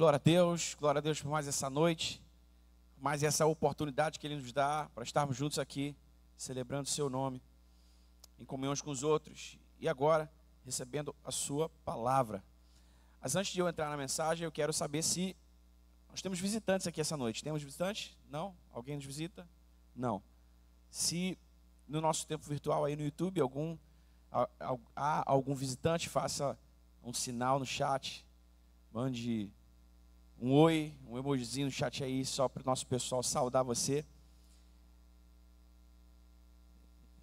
Glória a Deus por mais essa noite, mais essa oportunidade que Ele nos dá para estarmos juntos aqui, celebrando o Seu nome, em comunhão uns com os outros, e agora, recebendo a Sua palavra. Mas antes de eu entrar na mensagem, eu quero saber se nós temos visitantes aqui essa noite. Temos visitantes? Não? Alguém nos visita? Não. Se no nosso tempo virtual aí no YouTube, há algum visitante, faça um sinal no chat, mande um oi, um emojizinho no chat aí, só para o nosso pessoal saudar você.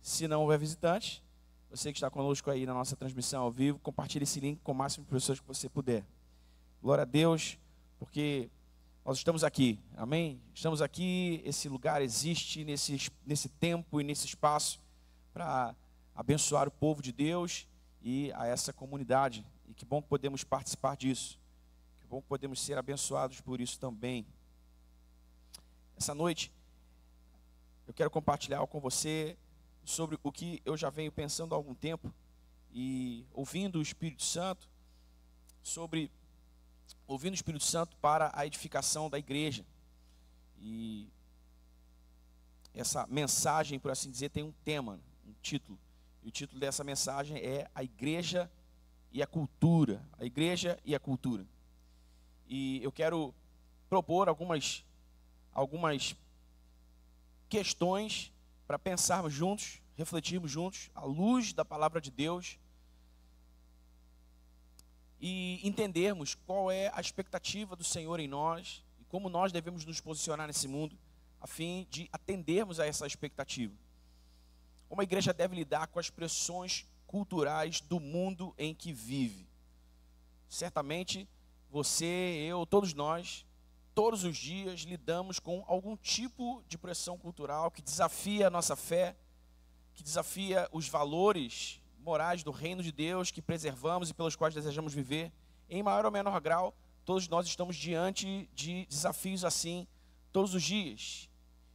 Se não houver visitante, você que está conosco aí na nossa transmissão ao vivo, compartilhe esse link com o máximo de pessoas que você puder. Glória a Deus, porque nós estamos aqui, amém? Estamos aqui, esse lugar existe nesse tempo e nesse espaço para abençoar o povo de Deus e a essa comunidade. E que bom que podemos participar disso. Que bom que podemos ser abençoados por isso também. Essa noite, eu quero compartilhar com você sobre o que eu já venho pensando há algum tempo e ouvindo o Espírito Santo, ouvindo o Espírito Santo para a edificação da igreja. E essa mensagem, por assim dizer, tem um tema, um título. E o título dessa mensagem é A Igreja e a Cultura. A Igreja e a Cultura. E eu quero propor algumas questões para pensarmos juntos, refletirmos juntos, à luz da palavra de Deus, e entendermos qual é a expectativa do Senhor em nós e como nós devemos nos posicionar nesse mundo, a fim de atendermos a essa expectativa. Como a igreja deve lidar com as pressões culturais do mundo em que vive. Certamente, você, eu, todos nós, todos os dias lidamos com algum tipo de pressão cultural que desafia a nossa fé, que desafia os valores morais do reino de Deus que preservamos e pelos quais desejamos viver. Em maior ou menor grau, todos nós estamos diante de desafios assim todos os dias.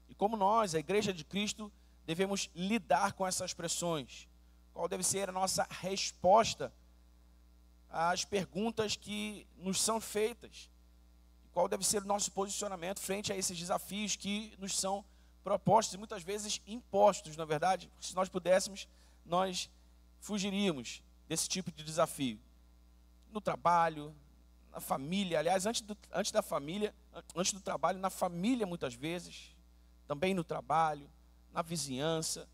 E como nós, a Igreja de Cristo, devemos lidar com essas pressões? Qual deve ser a nossa resposta às perguntas que nos são feitas? Qual deve ser o nosso posicionamento frente a esses desafios que nos são propostos e muitas vezes impostos, na verdade? Porque se nós pudéssemos, nós fugiríamos desse tipo de desafio. No trabalho, na família, aliás, antes do trabalho, na família muitas vezes, também no trabalho, na vizinhança,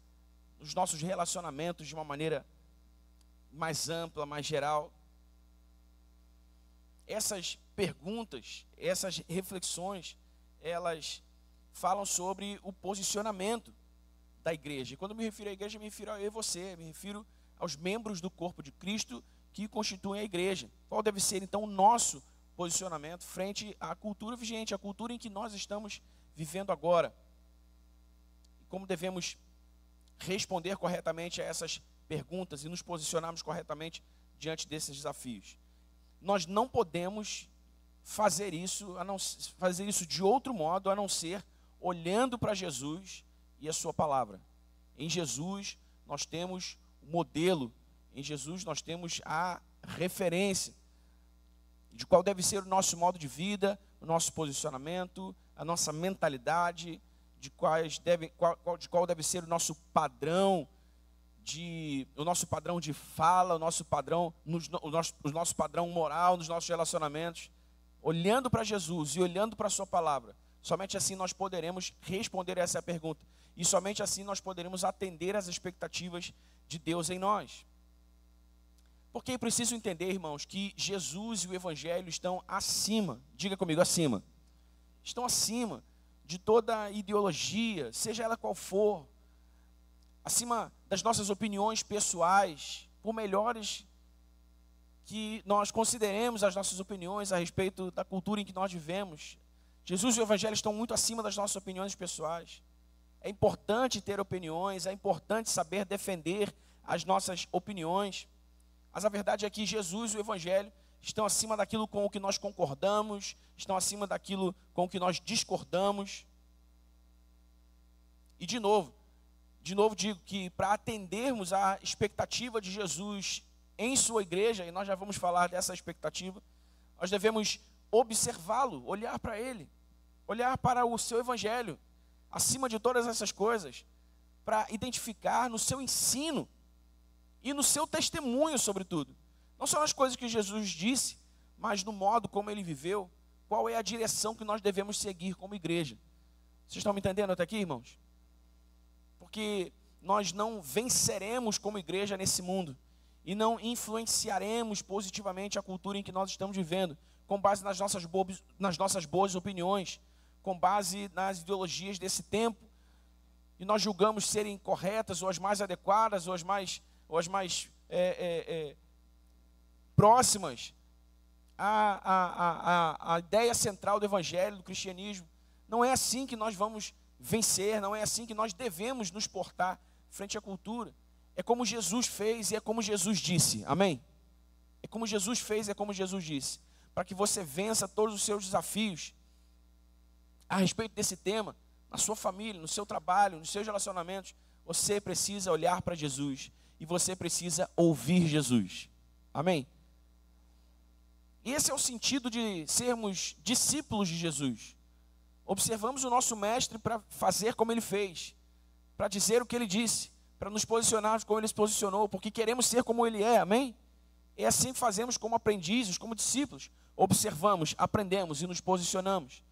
nos nossos relacionamentos de uma maneira mais ampla, mais geral. Essas perguntas, essas reflexões, elas falam sobre o posicionamento da igreja. E quando eu me refiro à igreja, eu me refiro a eu e você, me refiro aos membros do corpo de Cristo que constituem a igreja. Qual deve ser, então, o nosso posicionamento frente à cultura vigente, à cultura em que nós estamos vivendo agora? E como devemos responder corretamente a essas perguntas e nos posicionarmos corretamente diante desses desafios? Nós não podemos fazer isso de outro modo a não ser olhando para Jesus e a sua palavra. Em Jesus nós temos o modelo, em Jesus nós temos a referência de qual deve ser o nosso modo de vida, o nosso posicionamento, a nossa mentalidade, de qual deve ser o nosso padrão de fala, o nosso padrão moral nos nossos relacionamentos. Olhando para Jesus e olhando para a sua palavra, somente assim nós poderemos responder a essa pergunta. E somente assim nós poderemos atender às expectativas de Deus em nós. Porque é preciso entender, irmãos, que Jesus e o Evangelho estão acima, diga comigo, acima. Estão acima de toda ideologia, seja ela qual for, acima das nossas opiniões pessoais, por melhores que nós consideremos as nossas opiniões a respeito da cultura em que nós vivemos. Jesus e o Evangelho estão muito acima das nossas opiniões pessoais. É importante ter opiniões, é importante saber defender as nossas opiniões. Mas a verdade é que Jesus e o Evangelho estão acima daquilo com o que nós concordamos, estão acima daquilo com o que nós discordamos. E de novo digo que para atendermos à expectativa de Jesus em sua igreja, e nós já vamos falar dessa expectativa, nós devemos observá-lo, olhar para ele, olhar para o seu evangelho, acima de todas essas coisas, para identificar no seu ensino e no seu testemunho, sobretudo. Não só nas coisas que Jesus disse, mas no modo como ele viveu, qual é a direção que nós devemos seguir como igreja. Vocês estão me entendendo até aqui, irmãos? Porque nós não venceremos como igreja nesse mundo e não influenciaremos positivamente a cultura em que nós estamos vivendo, com base nas nossas boas opiniões, com base nas ideologias desse tempo, e nós julgamos serem corretas, ou as mais adequadas, ou as mais próximas à ideia central do evangelho, do cristianismo. Não é assim que nós vamos vencer, não é assim que nós devemos nos portar frente à cultura. É como Jesus fez e é como Jesus disse, amém? É como Jesus fez e é como Jesus disse. Para que você vença todos os seus desafios a respeito desse tema, na sua família, no seu trabalho, nos seus relacionamentos, você precisa olhar para Jesus e você precisa ouvir Jesus, amém? E esse é o sentido de sermos discípulos de Jesus. Observamos o nosso mestre para fazer como ele fez, para dizer o que ele disse, para nos posicionarmos como ele se posicionou, porque queremos ser como ele é, amém? É assim que fazemos como aprendizes, como discípulos. Observamos, aprendemos e nos posicionamos.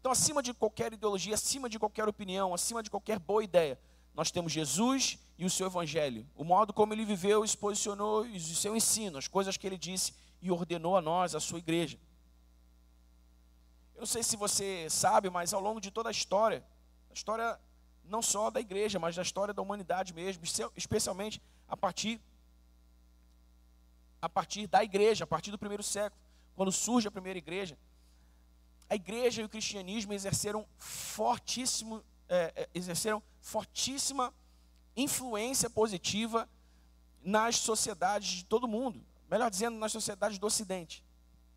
Então, acima de qualquer ideologia, acima de qualquer opinião, acima de qualquer boa ideia, nós temos Jesus e o seu evangelho, o modo como ele viveu e se posicionou, e o seu ensino, as coisas que ele disse e ordenou a nós, a sua igreja. Eu não sei se você sabe, mas ao longo de toda a história não só da igreja, mas da história da humanidade mesmo, especialmente a partir da igreja, a partir do primeiro século, quando surge a primeira igreja, a igreja e o cristianismo exerceram fortíssima influência positiva nas sociedades de todo mundo, melhor dizendo, nas sociedades do Ocidente.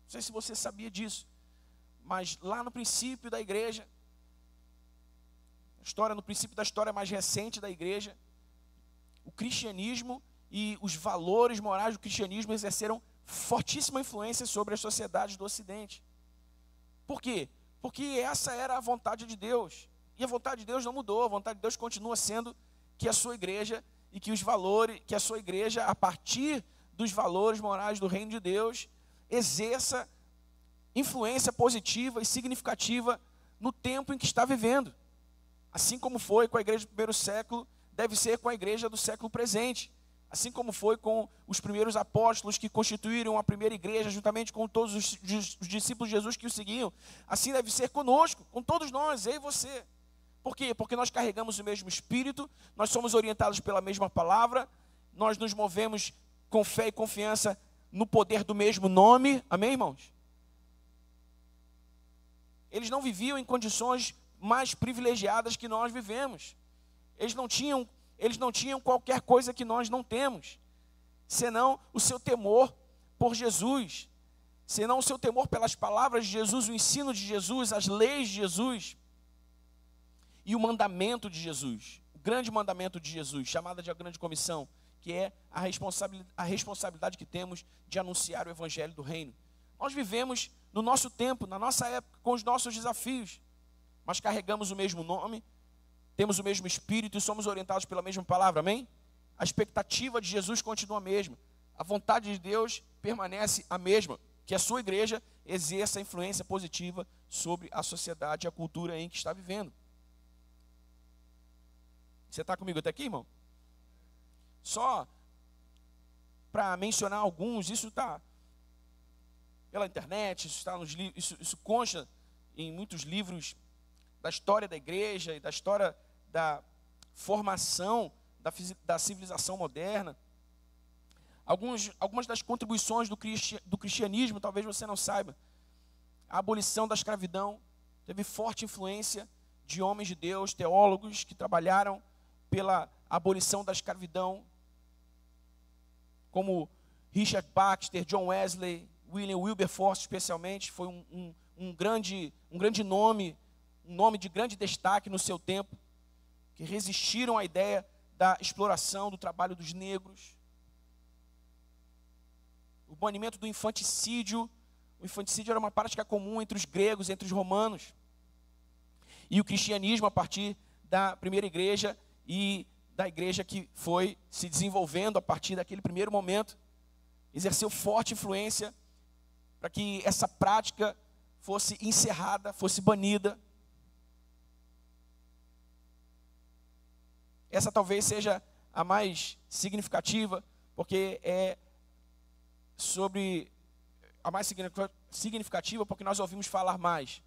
Não sei se você sabia disso, mas lá no princípio da igreja, no princípio da história mais recente da igreja, o cristianismo e os valores morais do cristianismo exerceram fortíssima influência sobre as sociedades do Ocidente. Por quê? Porque essa era a vontade de Deus. E a vontade de Deus não mudou. A vontade de Deus continua sendo que a sua igreja e que os valores, que a sua igreja, a partir dos valores morais do reino de Deus, exerça influência positiva e significativa no tempo em que está vivendo. Assim como foi com a igreja do primeiro século, deve ser com a igreja do século presente. Assim como foi com os primeiros apóstolos que constituíram a primeira igreja, juntamente com todos os discípulos de Jesus que o seguiam, assim deve ser conosco, com todos nós, eu e você. Por quê? Porque nós carregamos o mesmo Espírito, nós somos orientados pela mesma palavra, nós nos movemos com fé e confiança no poder do mesmo nome, amém, irmãos? Eles não viviam em condições mais privilegiadas que nós vivemos. Eles não tinham qualquer coisa que nós não temos, senão o seu temor por Jesus, senão o seu temor pelas palavras de Jesus, o ensino de Jesus, as leis de Jesus e o mandamento de Jesus, o grande mandamento de Jesus, chamada de a grande comissão, que é a responsabilidade que temos de anunciar o evangelho do reino. Nós vivemos no nosso tempo, na nossa época, com os nossos desafios, mas carregamos o mesmo nome, temos o mesmo Espírito e somos orientados pela mesma palavra, amém? A expectativa de Jesus continua a mesma. A vontade de Deus permanece a mesma. Que a sua igreja exerça influência positiva sobre a sociedade e a cultura em que está vivendo. Você está comigo até aqui, irmão? Só para mencionar alguns, isso está pela internet, isso está nos livros, isso consta em muitos livros da história da igreja e da história da formação da civilização moderna. Algumas das contribuições do cristianismo, talvez você não saiba. A abolição da escravidão teve forte influência de homens de Deus, teólogos que trabalharam pela abolição da escravidão, como Richard Baxter, John Wesley, William Wilberforce especialmente, foi um grande nome, um nome de grande destaque no seu tempo, que resistiram à ideia da exploração do trabalho dos negros, o banimento do infanticídio, O infanticídio era uma prática comum entre os gregos, entre os romanos. E o cristianismo, a partir da primeira igreja e da igreja que foi se desenvolvendo a partir daquele primeiro momento, exerceu forte influência para que essa prática fosse encerrada, fosse banida. Essa talvez seja a mais significativa, porque é sobre a mais significativa, porque nós ouvimos falar mais.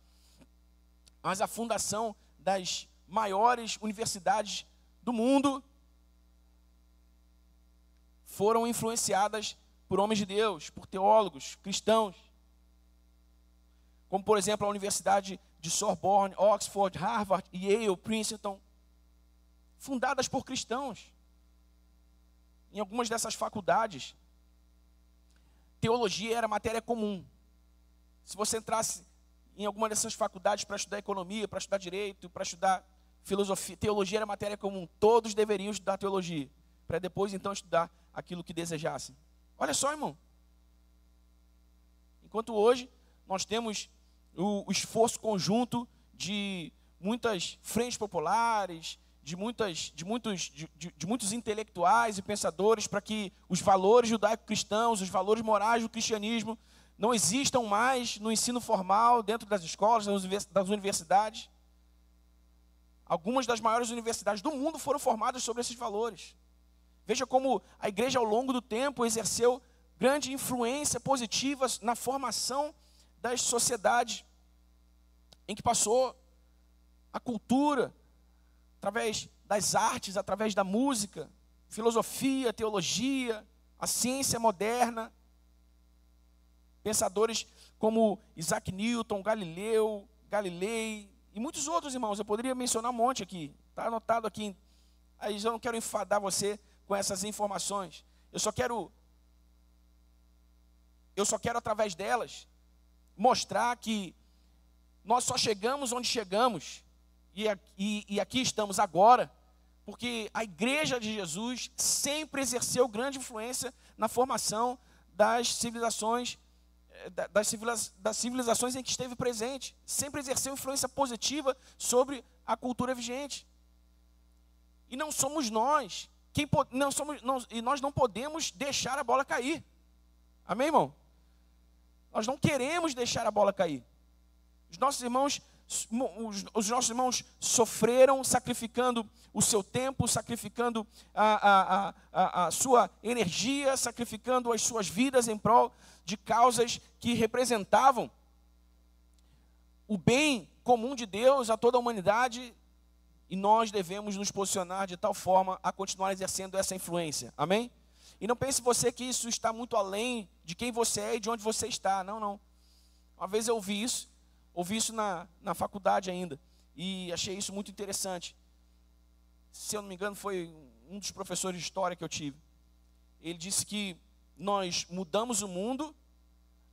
Mas a fundação das maiores universidades do mundo foram influenciadas por homens de Deus, por teólogos, cristãos. Como, por exemplo, a Universidade de Sorbonne, Oxford, Harvard, Yale, Princeton, fundadas por cristãos. Em algumas dessas faculdades, teologia era matéria comum. Se você entrasse em alguma dessas faculdades para estudar economia, para estudar direito, para estudar filosofia, teologia era matéria comum. Todos deveriam estudar teologia, para depois então estudar aquilo que desejassem. Olha só, irmão. Enquanto hoje nós temos o esforço conjunto de muitas frentes populares, de muitos intelectuais e pensadores para que os valores judaico-cristãos, os valores morais do cristianismo não existam mais no ensino formal, dentro das escolas, das universidades. Algumas das maiores universidades do mundo foram formadas sobre esses valores. Veja como a igreja ao longo do tempo exerceu grande influência positiva na formação das sociedades em que passou. A cultura, através das artes, através da música, filosofia, teologia, a ciência moderna. Pensadores como Isaac Newton, Galilei e muitos outros, irmãos. Eu poderia mencionar um monte aqui. Está anotado aqui. Aí eu não quero enfadar você com essas informações. Eu só quero, através delas, mostrar que nós só chegamos onde chegamos. E aqui estamos agora, porque a igreja de Jesus sempre exerceu grande influência na formação das civilizações, das civilizações em que esteve presente. Sempre exerceu influência positiva sobre a cultura vigente. E não somos nós, e nós não podemos deixar a bola cair. Amém, irmão? Nós não queremos deixar a bola cair. Os nossos irmãos sofreram sacrificando o seu tempo, sacrificando a sua energia, sacrificando as suas vidas em prol de causas que representavam o bem comum de Deus a toda a humanidade, e nós devemos nos posicionar de tal forma a continuar exercendo essa influência. Amém? E não pense você que isso está muito além de quem você é e de onde você está. Não, não. Uma vez eu ouvi isso na faculdade ainda, e achei isso muito interessante. Se eu não me engano, foi um dos professores de história que eu tive. Ele disse que nós mudamos o mundo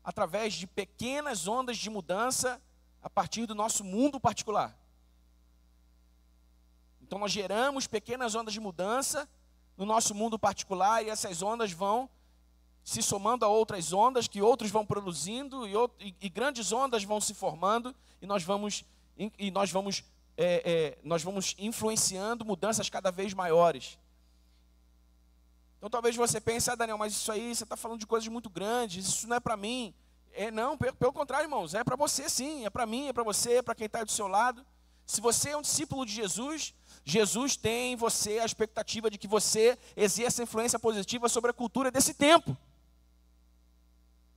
através de pequenas ondas de mudança a partir do nosso mundo particular. Então nós geramos pequenas ondas de mudança no nosso mundo particular, e essas ondas vão se somando a outras ondas que outros vão produzindo, e grandes ondas vão se formando, e nós vamos influenciando mudanças cada vez maiores. Então talvez você pense, Daniel, mas isso aí, você está falando de coisas muito grandes, isso não é para mim. Não, pelo contrário, irmãos, é para você sim, é para mim, é para você, é para quem está do seu lado. Se você é um discípulo de Jesus, Jesus tem em você a expectativa de que você exerça influência positiva sobre a cultura desse tempo.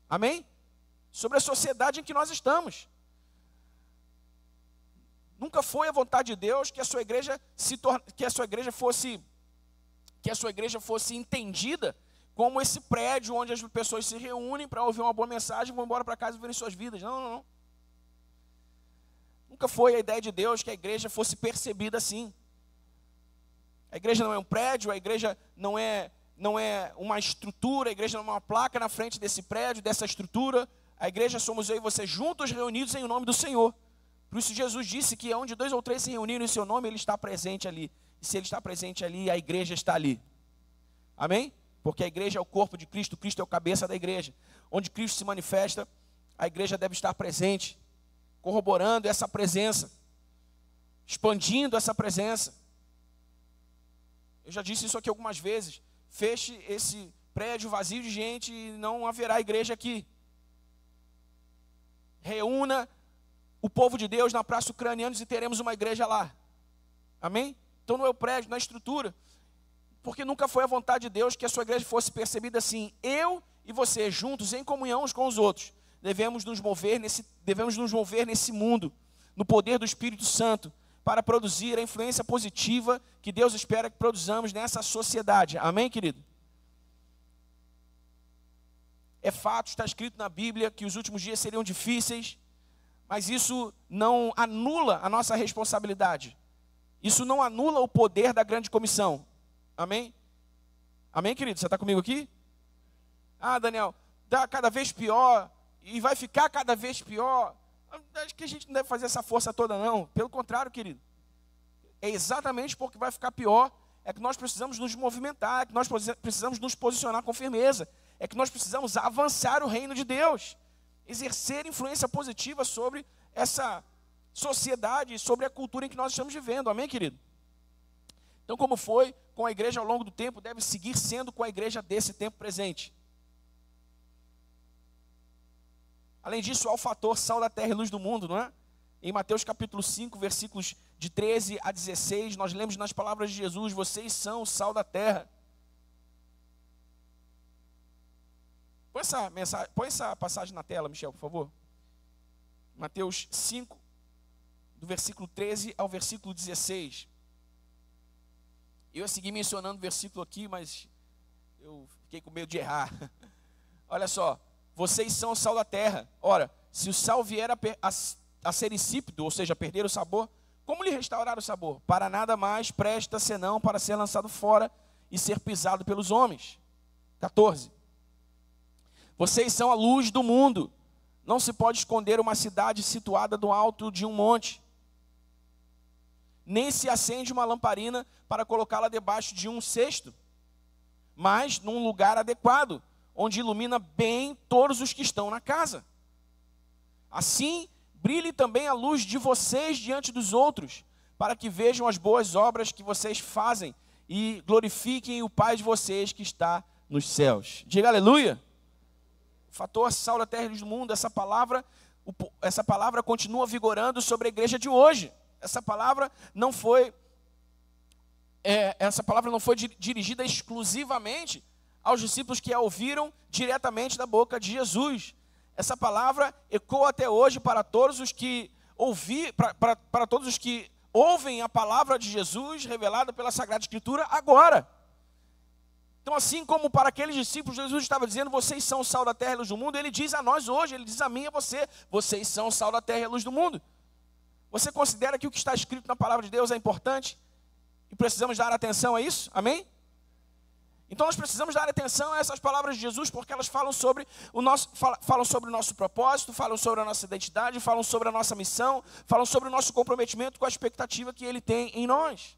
Amém? Sobre a sociedade em que nós estamos. Nunca foi a vontade de Deus que a sua igreja fosse entendida como esse prédio onde as pessoas se reúnem para ouvir uma boa mensagem e vão embora para casa e viverem suas vidas. Não, não, não. Nunca foi a ideia de Deus que a igreja fosse percebida assim. A igreja não é um prédio, a igreja não é uma estrutura, a igreja não é uma placa na frente desse prédio, dessa estrutura. A igreja somos eu e você juntos, reunidos em nome do Senhor. Por isso Jesus disse que onde 2 ou 3 se reunirem em seu nome, Ele está presente ali. E se Ele está presente ali, a igreja está ali. Amém? Porque a igreja é o corpo de Cristo, Cristo é o cabeça da igreja. Onde Cristo se manifesta, a igreja deve estar presente, corroborando essa presença, expandindo essa presença. Eu já disse isso aqui algumas vezes. Feche esse prédio vazio de gente e não haverá igreja aqui. Reúna o povo de Deus na Praça Ucranianos e teremos uma igreja lá. Amém? Então não é o prédio, não é a estrutura. Porque nunca foi a vontade de Deus que a sua igreja fosse percebida assim. Eu e você juntos, em comunhão uns com os outros, devemos nos mover nesse mundo, no poder do Espírito Santo, para produzir a influência positiva que Deus espera que produzamos nessa sociedade. Amém, querido? É fato, está escrito na Bíblia que os últimos dias seriam difíceis, mas isso não anula a nossa responsabilidade. Isso não anula o poder da grande comissão. Amém? Amém, querido? Você está comigo aqui? Ah, Daniel, dá cada vez pior e vai ficar cada vez pior. Acho que a gente não deve fazer essa força toda, não. Pelo contrário, querido. É exatamente porque vai ficar pior, é que nós precisamos nos movimentar, é que nós precisamos nos posicionar com firmeza, é que nós precisamos avançar o reino de Deus, exercer influência positiva sobre essa sociedade, sobre a cultura em que nós estamos vivendo. Amém, querido? Então, como foi com a igreja ao longo do tempo, deve seguir sendo com a igreja desse tempo presente. Além disso, há o fator sal da terra e luz do mundo, não é? Em Mateus capítulo 5, versículos de 13 a 16, nós lemos nas palavras de Jesus: vocês são o sal da terra. Põe essa passagem na tela, Michel, por favor. Mateus 5, do versículo 13 ao versículo 16. Eu ia seguir mencionando o versículo aqui, mas eu fiquei com medo de errar. Olha só, vocês são o sal da terra. Ora, se o sal vier a ser insípido, ou seja, perder o sabor, como lhe restaurar o sabor? Para nada mais presta senão para ser lançado fora e ser pisado pelos homens. 14. Vocês são a luz do mundo. Não se pode esconder uma cidade situada no alto de um monte. Nem se acende uma lamparina para colocá-la debaixo de um cesto, mas num lugar adequado, onde ilumina bem todos os que estão na casa. Assim, brilhe também a luz de vocês diante dos outros, para que vejam as boas obras que vocês fazem e glorifiquem o Pai de vocês que está nos céus. Diga aleluia. O fator sal da terra e luz do mundo, essa palavra continua vigorando sobre a igreja de hoje. Essa palavra não foi dirigida exclusivamente aos discípulos que a ouviram diretamente da boca de Jesus. Essa palavra ecoa até hoje para todos os que para todos os que ouvem a palavra de Jesus revelada pela Sagrada Escritura agora. Então, assim como para aqueles discípulos Jesus estava dizendo: vocês são o sal da terra e a luz do mundo, ele diz a nós hoje, ele diz a mim e a você: vocês são o sal da terra e a luz do mundo. Você considera que o que está escrito na palavra de Deus é importante? E precisamos dar atenção a isso? Amém? Então nós precisamos dar atenção a essas palavras de Jesus, porque elas falam sobre o nosso propósito, falam sobre a nossa identidade, falam sobre a nossa missão, falam sobre o nosso comprometimento com a expectativa que Ele tem em nós.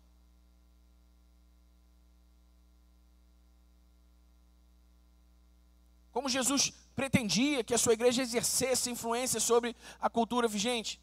Como Jesus pretendia que a sua igreja exercesse influência sobre a cultura vigente?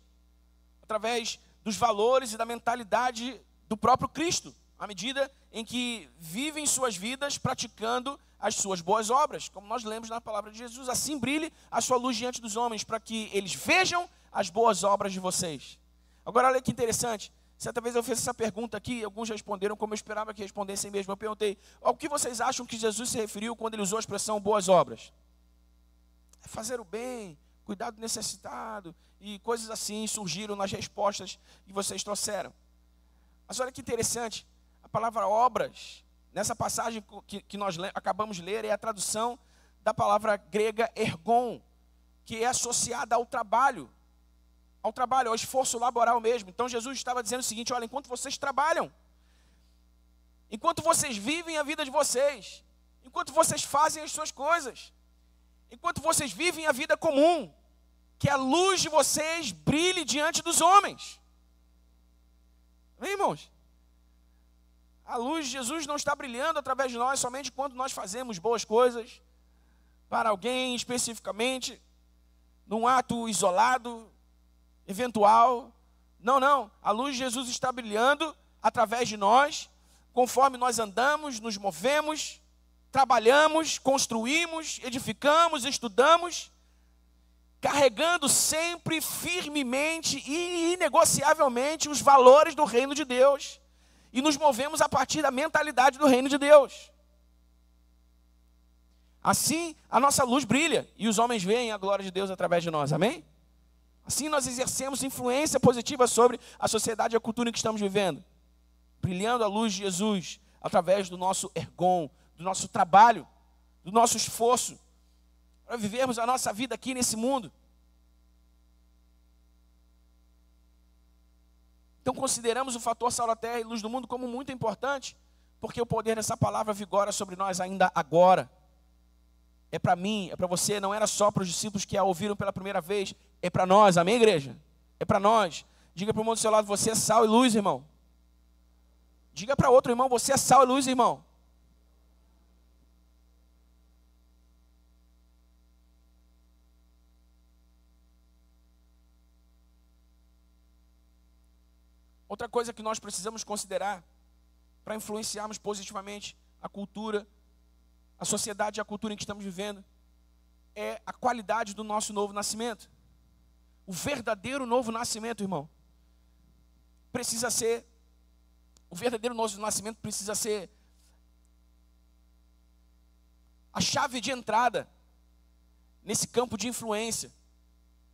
Através dos valores e da mentalidade do próprio Cristo, à medida em que vivem suas vidas praticando as suas boas obras, como nós lemos na palavra de Jesus. Assim brilhe a sua luz diante dos homens, para que eles vejam as boas obras de vocês. Agora olha que interessante, certa vez eu fiz essa pergunta aqui, alguns responderam como eu esperava que respondessem mesmo. Eu perguntei: ao que vocês acham que Jesus se referiu quando ele usou a expressão boas obras? É fazer o bem, cuidar do necessitado e coisas assim surgiram nas respostas que vocês trouxeram. Mas olha que interessante, a palavra obras, nessa passagem que nós acabamos de ler, é a tradução da palavra grega ergon, que é associada ao trabalho, ao esforço laboral mesmo. Então Jesus estava dizendo o seguinte: olha, enquanto vocês trabalham, enquanto vocês vivem a vida de vocês, enquanto vocês fazem as suas coisas, enquanto vocês vivem a vida comum, que a luz de vocês brilhe diante dos homens. Amém, irmãos? A luz de Jesus não está brilhando através de nós somente quando nós fazemos boas coisas para alguém especificamente. num ato isolado, eventual. Não. A luz de Jesus está brilhando através de nós, conforme nós andamos, nos movemos, trabalhamos, construímos, edificamos, estudamos, carregando sempre, firmemente e inegociavelmente os valores do reino de Deus. E nos movemos a partir da mentalidade do reino de Deus. Assim, a nossa luz brilha e os homens veem a glória de Deus através de nós, amém? Assim nós exercemos influência positiva sobre a sociedade e a cultura em que estamos vivendo, brilhando a luz de Jesus através do nosso ergon, do nosso trabalho, do nosso esforço, para vivermos a nossa vida aqui nesse mundo. Então consideramos o fator sal da terra e luz do mundo como muito importante, porque o poder dessa palavra vigora sobre nós ainda agora. É para mim, é para você, não era só para os discípulos que a ouviram pela primeira vez, é para nós, amém, igreja? É para nós. Diga para o irmão do seu lado, você é sal e luz, irmão. Diga para outro irmão, você é sal e luz, irmão. Outra coisa que nós precisamos considerar para influenciarmos positivamente a cultura, a sociedade e a cultura em que estamos vivendo, é a qualidade do nosso novo nascimento. O verdadeiro novo nascimento, irmão, o verdadeiro novo nascimento precisa ser a chave de entrada nesse campo de influência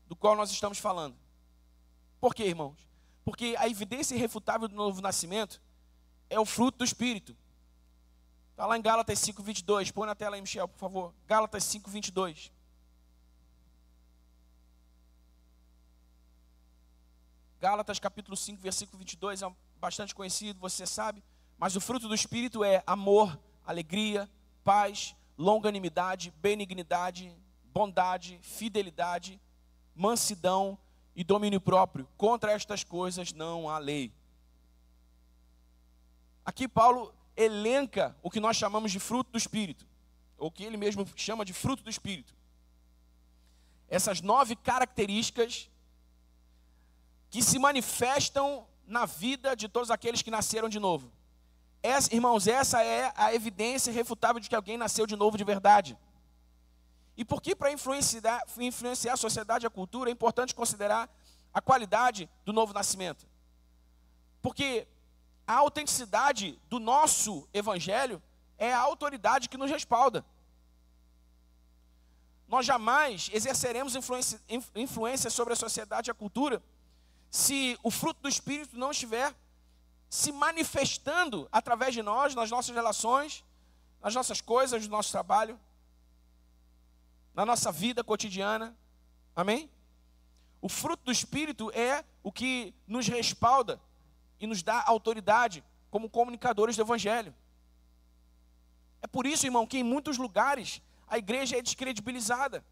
do qual nós estamos falando. Por quê, irmãos? Porque a evidência irrefutável do novo nascimento é o fruto do Espírito. Está lá em Gálatas 5:22. Põe na tela aí, Michel, por favor. Gálatas 5:22. Gálatas capítulo 5, versículo 22, é bastante conhecido, você sabe. Mas o fruto do Espírito é amor, alegria, paz, longanimidade, benignidade, bondade, fidelidade, mansidão e domínio próprio. Contra estas coisas não há lei. Aqui Paulo elenca o que nós chamamos de fruto do Espírito, ou que ele mesmo chama de fruto do Espírito. Essas 9 características que se manifestam na vida de todos aqueles que nasceram de novo. Irmãos, essa é a evidência irrefutável de que alguém nasceu de novo de verdade. E por que para influenciar a sociedade e a cultura é importante considerar a qualidade do novo nascimento? Porque a autenticidade do nosso evangelho é a autoridade que nos respalda. Nós jamais exerceremos influência sobre a sociedade e a cultura se o fruto do Espírito não estiver se manifestando através de nós, nas nossas relações, nas nossas coisas, no nosso trabalho, na nossa vida cotidiana. Amém? O fruto do Espírito é o que nos respalda e nos dá autoridade como comunicadores do Evangelho. É por isso, irmão, que em muitos lugares a igreja é descredibilizada.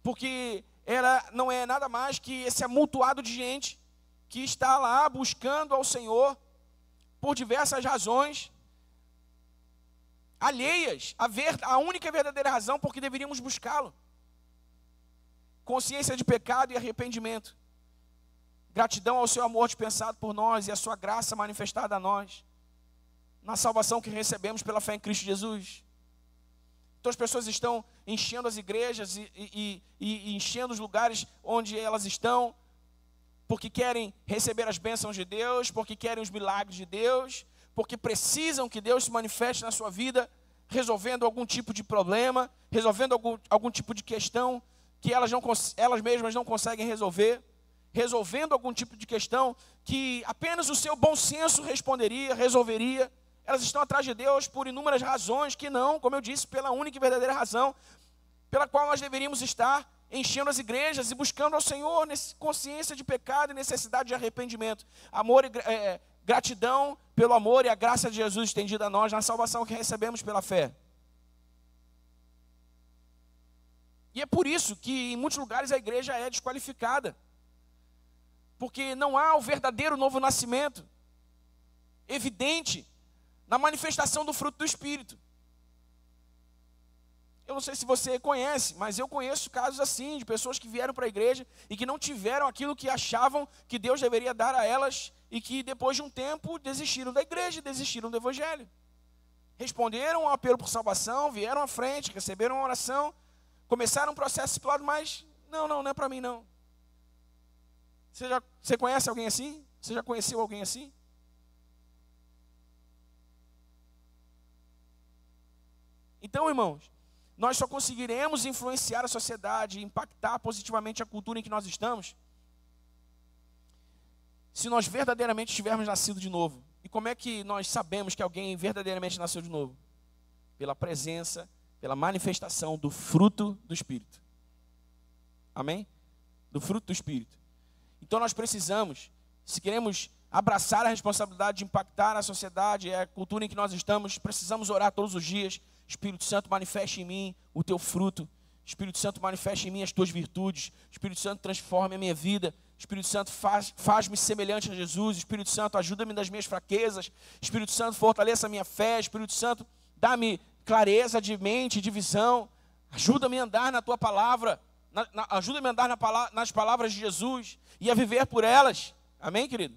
Porque ela não é nada mais que esse amontoado de gente que está lá buscando ao Senhor por diversas razões, alheias à única e verdadeira razão por que deveríamos buscá-lo. Consciência de pecado e arrependimento. Gratidão ao seu amor dispensado por nós e a sua graça manifestada a nós, na salvação que recebemos pela fé em Cristo Jesus. Então as pessoas estão enchendo as igrejas e enchendo os lugares onde elas estão, porque querem receber as bênçãos de Deus, porque querem os milagres de Deus, porque precisam que Deus se manifeste na sua vida, resolvendo algum tipo de problema, resolvendo algum tipo de questão que elas mesmas não conseguem resolver, resolvendo algum tipo de questão que apenas o seu bom senso resolveria. Elas estão atrás de Deus por inúmeras razões que não, como eu disse, pela única e verdadeira razão pela qual nós deveríamos estar enchendo as igrejas e buscando ao Senhor consciência de pecado e necessidade de arrependimento. Amor e gratidão pelo amor e a graça de Jesus estendida a nós na salvação que recebemos pela fé. E é por isso que em muitos lugares a igreja é desqualificada. Porque não há o verdadeiro novo nascimento evidente na manifestação do fruto do Espírito. Eu não sei se você conhece, mas eu conheço casos assim, de pessoas que vieram para a igreja e que não tiveram aquilo que achavam que Deus deveria dar a elas e que depois de um tempo desistiram da igreja, desistiram do evangelho. Responderam ao apelo por salvação, vieram à frente, receberam uma oração, começaram um processo discipulado, mas não é para mim não. Você conhece alguém assim? Você já conheceu alguém assim? Então, irmãos, nós só conseguiremos influenciar a sociedade, impactar positivamente a cultura em que nós estamos, se nós verdadeiramente tivermos nascido de novo. E como é que nós sabemos que alguém verdadeiramente nasceu de novo? Pela presença, pela manifestação do fruto do Espírito. Amém? Do fruto do Espírito. Então nós precisamos, se queremos abraçar a responsabilidade de impactar a sociedade, a cultura em que nós estamos, precisamos orar todos os dias. Espírito Santo, manifeste em mim o teu fruto. Espírito Santo, manifeste em mim as tuas virtudes. Espírito Santo, transforme a minha vida. Espírito Santo, faz-me semelhante a Jesus. Espírito Santo, ajuda-me nas minhas fraquezas. Espírito Santo, fortaleça a minha fé. Espírito Santo, dá-me clareza de mente, de visão. Ajuda-me a andar na tua palavra. Ajuda-me a andar nas palavras de Jesus e a viver por elas. Amém, querido?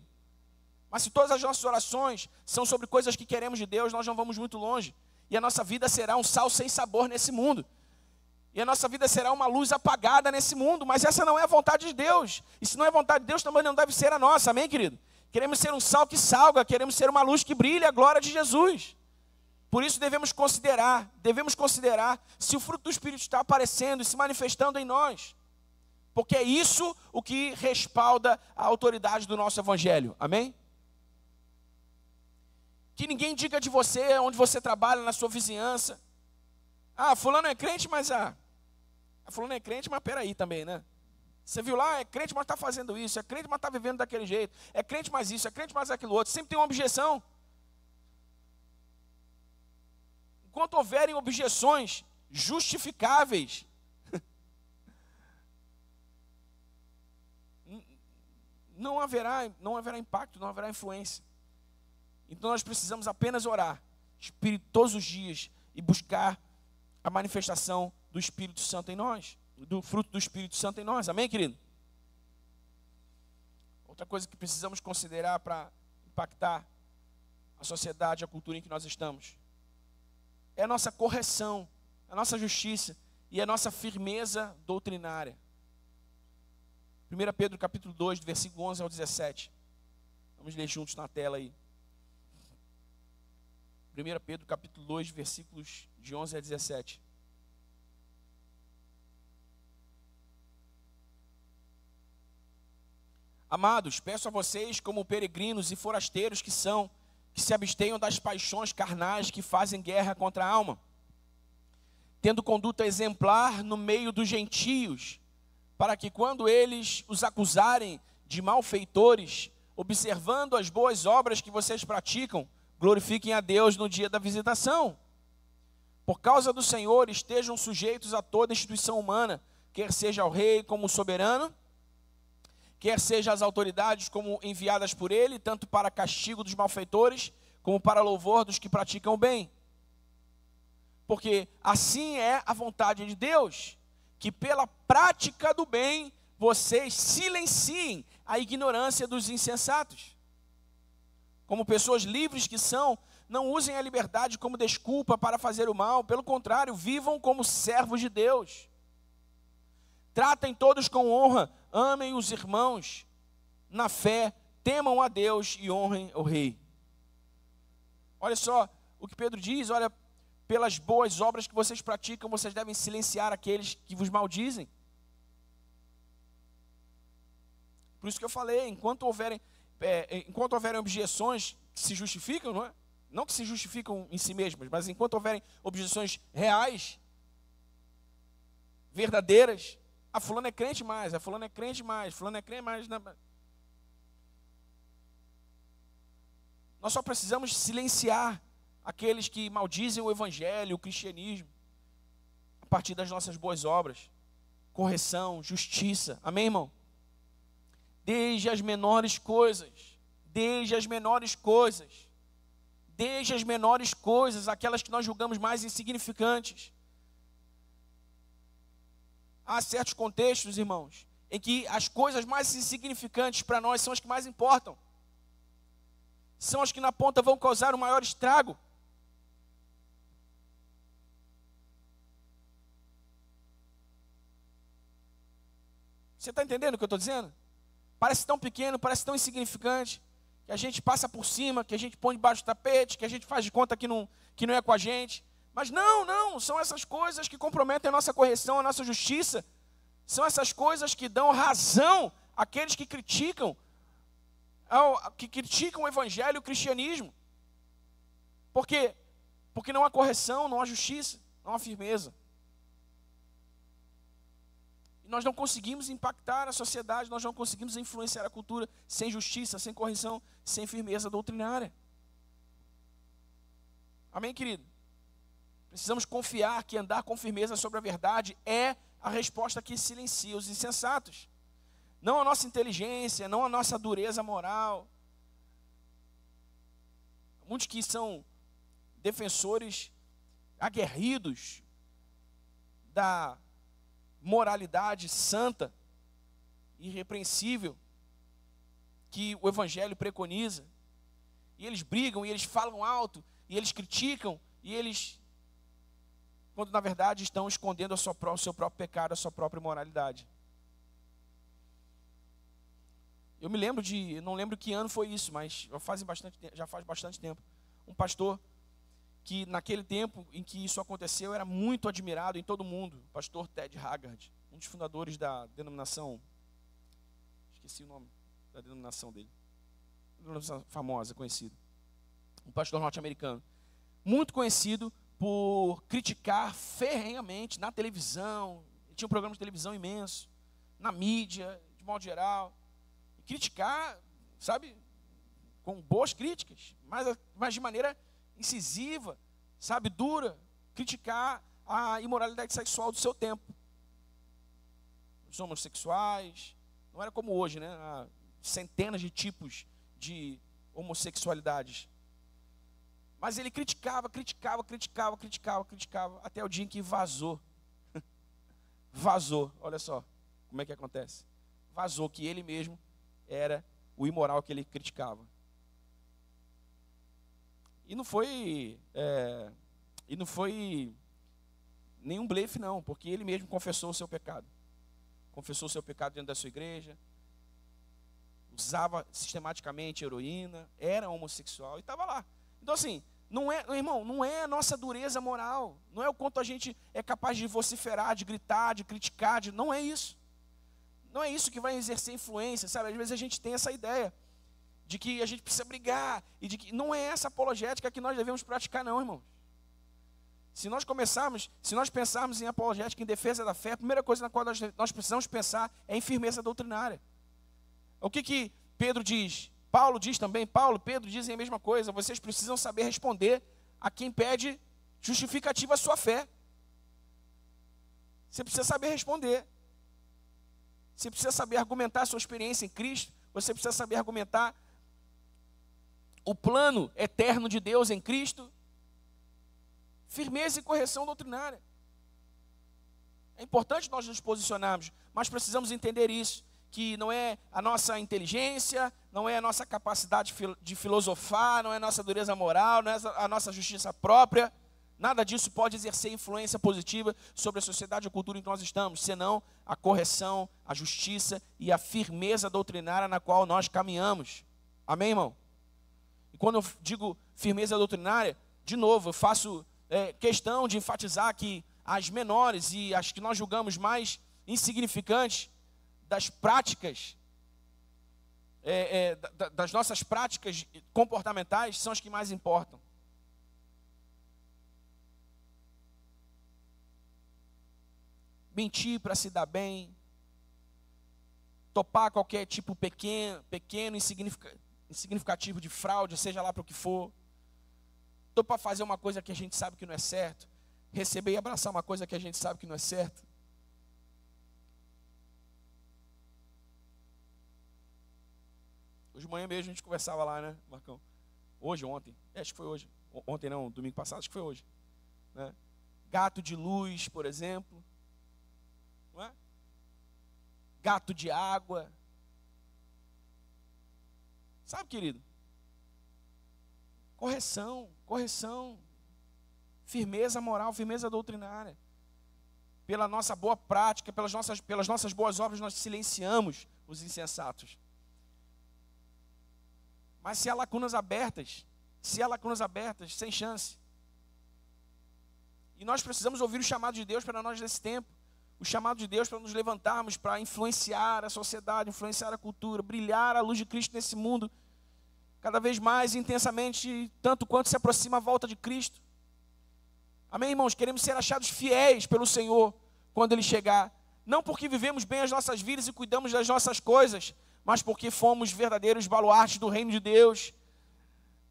Mas se todas as nossas orações são sobre coisas que queremos de Deus, nós não vamos muito longe. E a nossa vida será um sal sem sabor nesse mundo. E a nossa vida será uma luz apagada nesse mundo. Mas essa não é a vontade de Deus. E se não é vontade de Deus, também não deve ser a nossa. Amém, querido? Queremos ser um sal que salga. Queremos ser uma luz que brilha a glória de Jesus. Por isso devemos considerar se o fruto do Espírito está aparecendo e se manifestando em nós. Porque é isso o que respalda a autoridade do nosso evangelho. Amém? Que ninguém diga de você, onde você trabalha, na sua vizinhança. Fulano é crente, mas fulano é crente, mas peraí também, né? Você viu lá, é crente, mas está fazendo isso. É crente, mas está vivendo daquele jeito. É crente, mas isso. É crente, mas aquilo outro. Sempre tem uma objeção. Enquanto houverem objeções justificáveis, não haverá impacto, não haverá influência. Então nós precisamos apenas orar, todos os dias, e buscar a manifestação do Espírito Santo em nós, do fruto do Espírito Santo em nós. Amém, querido? Outra coisa que precisamos considerar para impactar a sociedade, a cultura em que nós estamos, é a nossa correção, a nossa justiça e a nossa firmeza doutrinária. 1 Pedro capítulo 2, do versículo 11 ao 17. Vamos ler juntos na tela aí. 1 Pedro capítulo 2, versículos de 11 a 17. Amados, peço a vocês, como peregrinos e forasteiros que são, que se abstenham das paixões carnais que fazem guerra contra a alma, tendo conduta exemplar no meio dos gentios, para que quando eles os acusarem de malfeitores, observando as boas obras que vocês praticam, glorifiquem a Deus no dia da visitação. Por causa do Senhor, estejam sujeitos a toda instituição humana, quer seja o rei como soberano, quer seja as autoridades como enviadas por ele, tanto para castigo dos malfeitores, como para louvor dos que praticam o bem. Porque assim é a vontade de Deus, que pela prática do bem, vocês silenciem a ignorância dos insensatos. Como pessoas livres que são, não usem a liberdade como desculpa para fazer o mal. Pelo contrário, vivam como servos de Deus. Tratem todos com honra, amem os irmãos na fé, temam a Deus e honrem o rei. Olha só o que Pedro diz, olha, pelas boas obras que vocês praticam, vocês devem silenciar aqueles que vos maldizem. Por isso que eu falei, enquanto houverem objeções que se justificam, não é? Não que se justificam em si mesmas, mas enquanto houverem objeções reais, verdadeiras, fulano é crente mais, fulano é crente mais, fulano é crente mais. Nós só precisamos silenciar aqueles que maldizem o evangelho, o cristianismo, a partir das nossas boas obras, correção, justiça. Amém, irmão? Desde as menores coisas, aquelas que nós julgamos mais insignificantes, há certos contextos, irmãos, em que as coisas mais insignificantes para nós são as que mais importam. São as que na ponta vão causar o maior estrago. Você está entendendo o que eu estou dizendo? Parece tão pequeno, parece tão insignificante, que a gente passa por cima, que a gente põe debaixo do tapete, que a gente faz de conta que não é com a gente. Mas não, são essas coisas que comprometem a nossa correção, a nossa justiça. São essas coisas que dão razão àqueles que criticam o evangelho e o cristianismo. Por quê? Porque não há correção, não há justiça, não há firmeza. E nós não conseguimos impactar a sociedade, nós não conseguimos influenciar a cultura sem justiça, sem correção, sem firmeza doutrinária. Amém, querido? Precisamos confiar que andar com firmeza sobre a verdade é a resposta que silencia os insensatos. Não a nossa inteligência, não a nossa dureza moral. Muitos que são defensores aguerridos da moralidade santa, irrepreensível, que o evangelho preconiza. E eles brigam, e eles falam alto, e eles criticam, e eles, quando na verdade estão escondendo o seu próprio pecado, a sua própria imoralidade. Eu me lembro não lembro que ano foi isso, mas já faz bastante tempo. Um pastor que naquele tempo em que isso aconteceu era muito admirado em todo mundo, o pastor Ted Haggard, um dos fundadores da denominação, esqueci o nome da denominação dele, uma denominação famosa, conhecida, um pastor norte-americano, muito conhecido por criticar ferrenhamente na televisão, ele tinha um programa de televisão imenso, na mídia, de modo geral, e criticar, sabe, com boas críticas, mas de maneira incisiva, sabe, dura, criticar a imoralidade sexual do seu tempo. Os homossexuais, não era como hoje, né? Há centenas de tipos de homossexualidades. Mas ele criticava, até o dia em que vazou. Vazou, olha só como é que acontece. Vazou que ele mesmo era o imoral que ele criticava. E não foi nenhum blefe, não, porque ele mesmo confessou o seu pecado. Confessou o seu pecado dentro da sua igreja, usava sistematicamente heroína, era homossexual e estava lá. Então assim, irmão, não é a nossa dureza moral, não é o quanto a gente é capaz de vociferar, de gritar, de criticar, não é isso. Não é isso que vai exercer influência, sabe? Às vezes a gente tem essa ideia de que a gente precisa brigar, e de que não é essa apologética que nós devemos praticar, não, irmãos. Se nós pensarmos em apologética, em defesa da fé, a primeira coisa na qual nós precisamos pensar é em firmeza doutrinária. O que Pedro diz? Paulo diz também, Pedro dizem a mesma coisa. Vocês precisam saber responder a quem pede justificativa à sua fé. Você precisa saber responder. Você precisa saber argumentar a sua experiência em Cristo. Você precisa saber argumentar o plano eterno de Deus em Cristo. Firmeza e correção doutrinária. É importante nós nos posicionarmos, mas precisamos entender isso, que não é a nossa inteligência, não é a nossa capacidade de filosofar, não é a nossa dureza moral, não é a nossa justiça própria. Nada disso pode exercer influência positiva sobre a sociedade e a cultura em que nós estamos, senão a correção, a justiça e a firmeza doutrinária na qual nós caminhamos. Amém, irmão? E quando eu digo firmeza doutrinária, de novo, eu faço questão de enfatizar que as menores e as que nós julgamos mais insignificantes das práticas, das nossas práticas comportamentais, são as que mais importam. Mentir para se dar bem, topar qualquer tipo pequeno insignificativo de fraude, seja lá para o que for, topar fazer uma coisa que a gente sabe que não é certo, receber e abraçar uma coisa que a gente sabe que não é certo. Hoje de manhã mesmo a gente conversava lá, né, Marcão? Ontem, acho que foi hoje. Ontem não, domingo passado, acho que foi hoje. Né? Gato de luz, por exemplo. não é? Gato de água. Sabe, querido? Correção. Firmeza moral, firmeza doutrinária. Pela nossa boa prática, pelas nossas boas obras, nós silenciamos os insensatos. Mas se há lacunas abertas, sem chance. E nós precisamos ouvir o chamado de Deus para nós nesse tempo. O chamado de Deus para nos levantarmos, para influenciar a sociedade, influenciar a cultura, brilhar a luz de Cristo nesse mundo, cada vez mais intensamente, tanto quanto se aproxima a volta de Cristo. Amém, irmãos? Queremos ser achados fiéis pelo Senhor quando Ele chegar. Não porque vivemos bem as nossas vidas e cuidamos das nossas coisas, mas porque fomos verdadeiros baluartes do reino de Deus.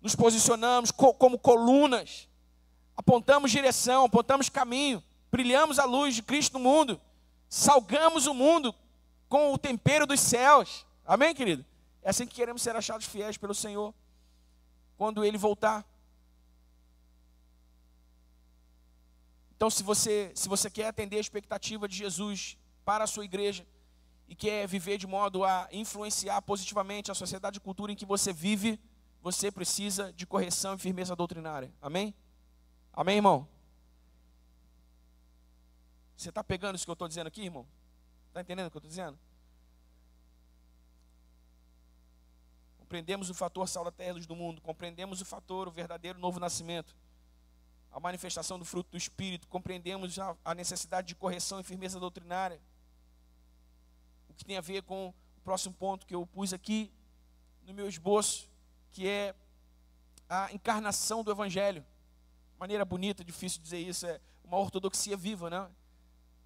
Nos posicionamos como colunas, apontamos direção, apontamos caminho, brilhamos a luz de Cristo no mundo, salgamos o mundo com o tempero dos céus. Amém, querido? É assim que queremos ser achados fiéis pelo Senhor quando Ele voltar. Então, se você quer atender a expectativa de Jesus para a sua igreja e quer viver de modo a influenciar positivamente a sociedade e cultura em que você vive, você precisa de correção e firmeza doutrinária. Amém? Amém, irmão? Você está pegando isso que eu estou dizendo aqui, irmão? Está entendendo o que eu estou dizendo? Compreendemos o fator sal da terra e luz do mundo. Compreendemos o verdadeiro novo nascimento. A manifestação do fruto do Espírito. Compreendemos a necessidade de correção e firmeza doutrinária. O que tem a ver com o próximo ponto que eu pus aqui no meu esboço, que é a encarnação do Evangelho. Maneira bonita, difícil dizer isso, é uma ortodoxia viva, né?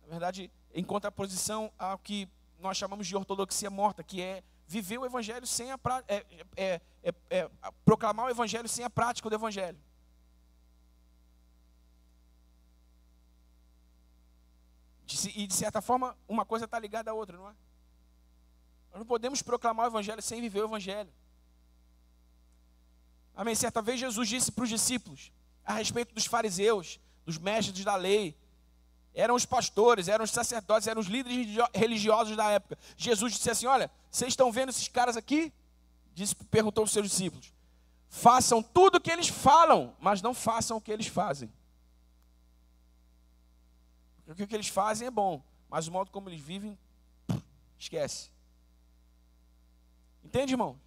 Na verdade, em contraposição ao que nós chamamos de ortodoxia morta, que é viver o Evangelho sem proclamar o Evangelho sem a prática do Evangelho. E de certa forma, uma coisa está ligada à outra, não é? Nós não podemos proclamar o Evangelho sem viver o Evangelho. Amém? Certa vez Jesus disse para os discípulos, a respeito dos fariseus, dos mestres da lei, eram os pastores, eram os sacerdotes, eram os líderes religiosos da época. Jesus disse assim, olha, vocês estão vendo esses caras aqui? Perguntou aos seus discípulos. Façam tudo o que eles falam, mas não façam o que eles fazem. Porque o que eles fazem é bom, mas o modo como eles vivem, esquece. Entende, irmão?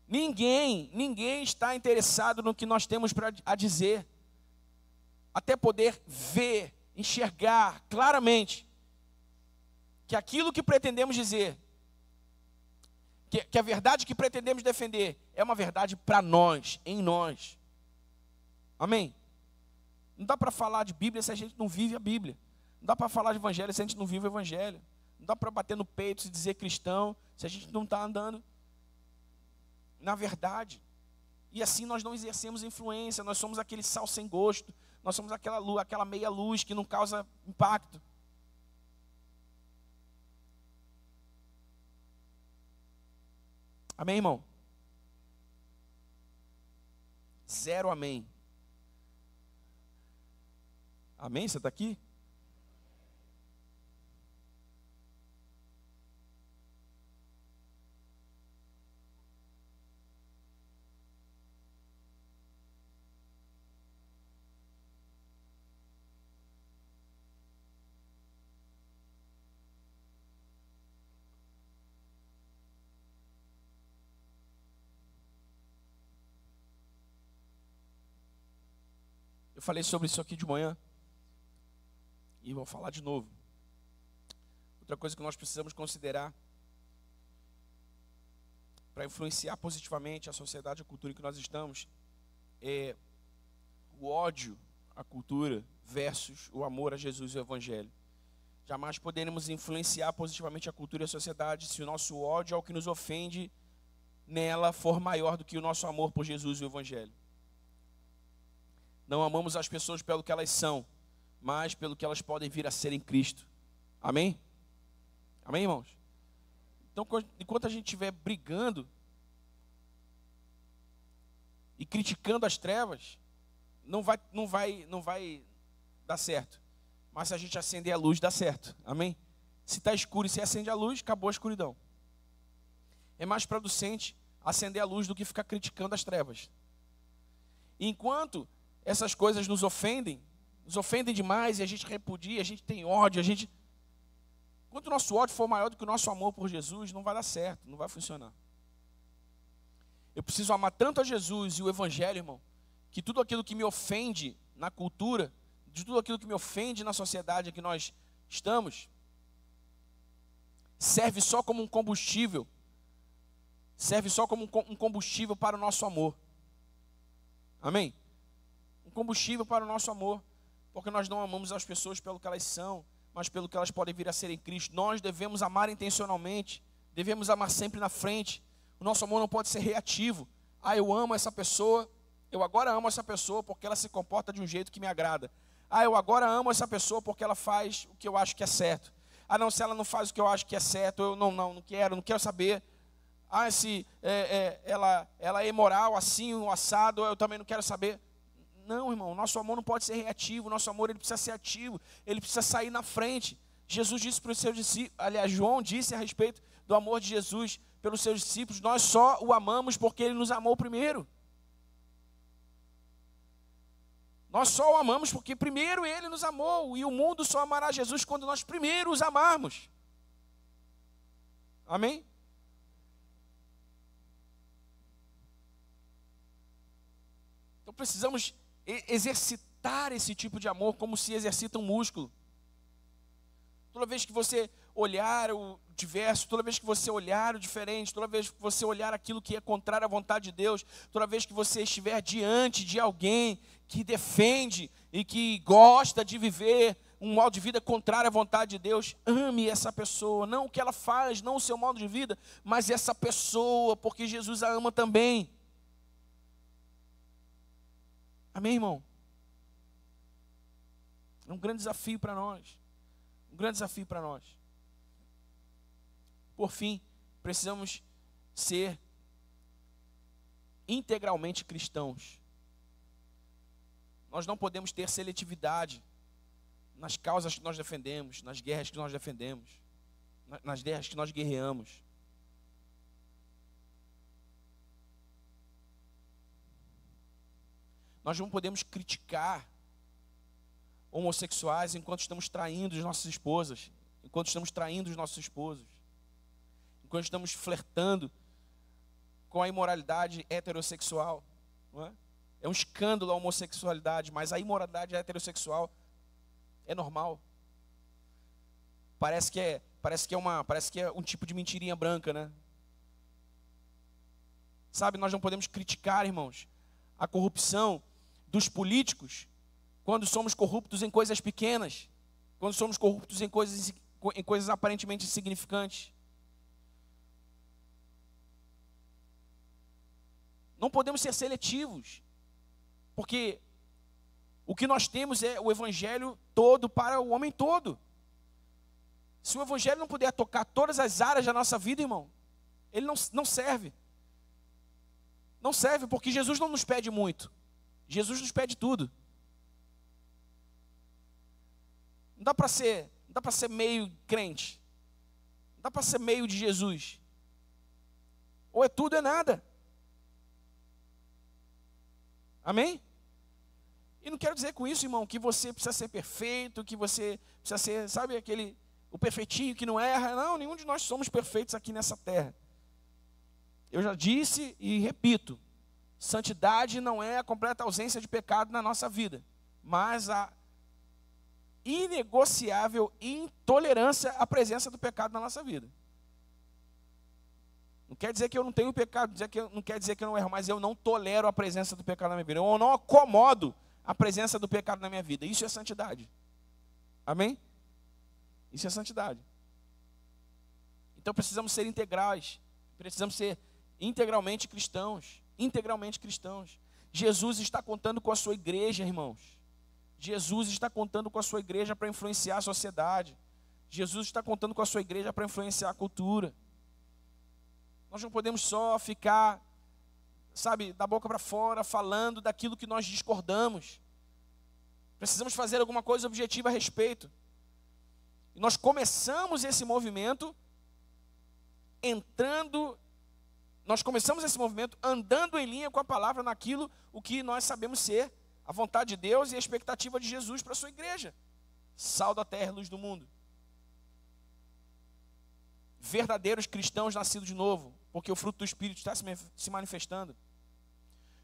Ninguém está interessado no que nós temos a dizer, até poder ver, enxergar claramente que aquilo que pretendemos dizer, que a verdade que pretendemos defender é uma verdade para nós, em nós. Amém? Não dá para falar de Bíblia se a gente não vive a Bíblia. Não dá para falar de Evangelho se a gente não vive o Evangelho. Não dá para bater no peito e dizer cristão se a gente não está andando na verdade. E assim nós não exercemos influência, nós somos aquele sal sem gosto, nós somos aquela meia luz que não causa impacto. Amém, irmão? Zero amém. Amém? Você está aqui? Eu falei sobre isso aqui de manhã. E vou falar de novo. Outra coisa que nós precisamos considerar para influenciar positivamente a sociedade e a cultura em que nós estamos é o ódio à cultura versus o amor a Jesus e o Evangelho. Jamais poderemos influenciar positivamente a cultura e a sociedade se o nosso ódio ao que nos ofende nela for maior do que o nosso amor por Jesus e o Evangelho. Não amamos as pessoas pelo que elas são, mas pelo que elas podem vir a ser em Cristo. Amém? Amém, irmãos? Então, enquanto a gente estiver brigando e criticando as trevas, não vai dar certo. Mas se a gente acender a luz, dá certo. Amém? Se está escuro e você acende a luz, acabou a escuridão. É mais producente acender a luz do que ficar criticando as trevas. E enquanto essas coisas nos ofendem demais, e a gente repudia, a gente tem ódio, enquanto o nosso ódio for maior do que o nosso amor por Jesus, não vai dar certo, não vai funcionar. Eu preciso amar tanto a Jesus e o Evangelho, irmão, que tudo aquilo que me ofende na cultura, de tudo aquilo que me ofende na sociedade em que nós estamos, serve só como um combustível, para o nosso amor. Amém? Um combustível para o nosso amor, porque nós não amamos as pessoas pelo que elas são, mas pelo que elas podem vir a ser em Cristo. Nós devemos amar intencionalmente, devemos amar sempre na frente. O nosso amor não pode ser reativo. Eu amo essa pessoa, eu agora amo essa pessoa porque ela se comporta de um jeito que me agrada. Eu agora amo essa pessoa porque ela faz o que eu acho que é certo. Não, se ela não faz o que eu acho que é certo, eu não quero saber. Se ela é imoral, assim, um assado, eu também não quero saber. Não, irmão, nosso amor não pode ser reativo, nosso amor ele precisa ser ativo, ele precisa sair na frente. Jesus disse para os seus discípulos, aliás, João disse a respeito do amor de Jesus pelos seus discípulos, nós só o amamos porque ele nos amou primeiro. Nós só o amamos porque primeiro ele nos amou, e o mundo só amará Jesus quando nós primeiro os amarmos. Amém? Então precisamos exercitar esse tipo de amor como se exercita um músculo. Toda vez que você olhar o diverso, toda vez que você olhar o diferente, toda vez que você olhar aquilo que é contrário à vontade de Deus, toda vez que você estiver diante de alguém que defende e que gosta de viver um modo de vida contrário à vontade de Deus, ame essa pessoa, não o que ela faz, não o seu modo de vida, mas essa pessoa, porque Jesus a ama também. Amém, irmão? É um grande desafio para nós. Um grande desafio para nós. Por fim, precisamos ser integralmente cristãos. Nós não podemos ter seletividade nas causas que nós defendemos, nas guerras que nós defendemos, nas guerras que nós guerreamos. Nós não podemos criticar homossexuais enquanto estamos traindo as nossas esposas, enquanto estamos traindo os nossos esposos, enquanto estamos flertando com a imoralidade heterossexual. Não é? É um escândalo a homossexualidade, mas a imoralidade heterossexual é normal. Parece que é um tipo de mentirinha branca, né? Sabe, nós não podemos criticar, irmãos, a corrupção dos políticos quando somos corruptos em coisas pequenas, quando somos corruptos em coisas aparentemente insignificantes. Não podemos ser seletivos, porque o que nós temos é o Evangelho todo para o homem todo. Se o Evangelho não puder tocar todas as áreas da nossa vida, irmão, ele não serve. Não serve, porque Jesus não nos pede muito. Jesus nos pede tudo. Não dá para ser meio crente. Não dá para ser meio de Jesus. Ou é tudo ou é nada. Amém? E não quero dizer com isso, irmão, que você precisa ser perfeito, que você precisa ser, sabe, o perfeitinho que não erra. Não, nenhum de nós somos perfeitos aqui nessa terra. Eu já disse e repito, santidade não é a completa ausência de pecado na nossa vida, mas a inegociável intolerância à presença do pecado na nossa vida. Não quer dizer que eu não tenho pecado, não quer dizer que eu não erro, mas eu não tolero a presença do pecado na minha vida. Eu não acomodo a presença do pecado na minha vida. Isso é santidade. Amém? Isso é santidade. Então precisamos ser integrais. Precisamos ser integralmente cristãos. Integralmente cristãos. Jesus está contando com a sua igreja, irmãos. Jesus está contando com a sua igreja para influenciar a sociedade. Jesus está contando com a sua igreja para influenciar a cultura. Nós não podemos só ficar, sabe, da boca para fora, falando daquilo que nós discordamos. Precisamos fazer alguma coisa objetiva a respeito. E nós começamos esse movimento andando em linha com a palavra naquilo o que nós sabemos ser a vontade de Deus e a expectativa de Jesus para a sua igreja. Sal da terra, luz do mundo. Verdadeiros cristãos nascidos de novo, porque o fruto do Espírito está se manifestando.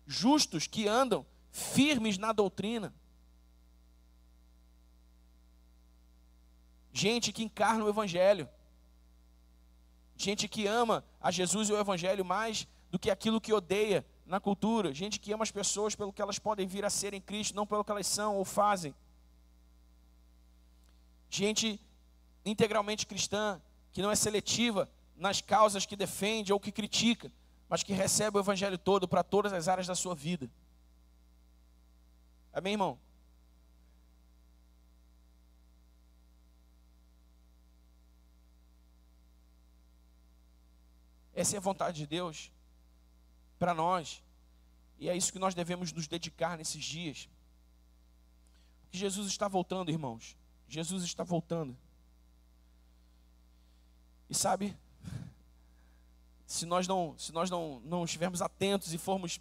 Justos que andam firmes na doutrina. Gente que encarna o Evangelho. Gente que ama a Jesus e o Evangelho mais do que aquilo que odeia na cultura. Gente que ama as pessoas pelo que elas podem vir a ser em Cristo, não pelo que elas são ou fazem. Gente integralmente cristã, que não é seletiva nas causas que defende ou que critica, mas que recebe o Evangelho todo para todas as áreas da sua vida. Amém, irmão? Essa é a vontade de Deus para nós. E é isso que nós devemos nos dedicar nesses dias. Porque Jesus está voltando, irmãos. Jesus está voltando. E sabe, se nós não estivermos atentos e formos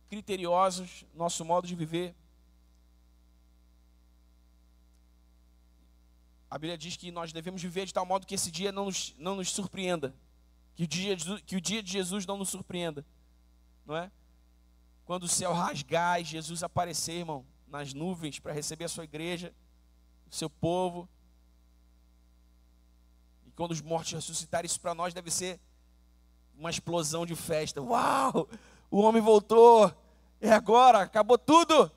criteriosos no nosso modo de viver, a Bíblia diz que nós devemos viver de tal modo que esse dia não nos surpreenda. Que o dia de Jesus não nos surpreenda. Não é? Quando o céu rasgar e Jesus aparecer, irmão, nas nuvens para receber a sua igreja, o seu povo. E quando os mortos ressuscitarem, isso para nós deve ser uma explosão de festa. Uau! O homem voltou. É agora, acabou tudo.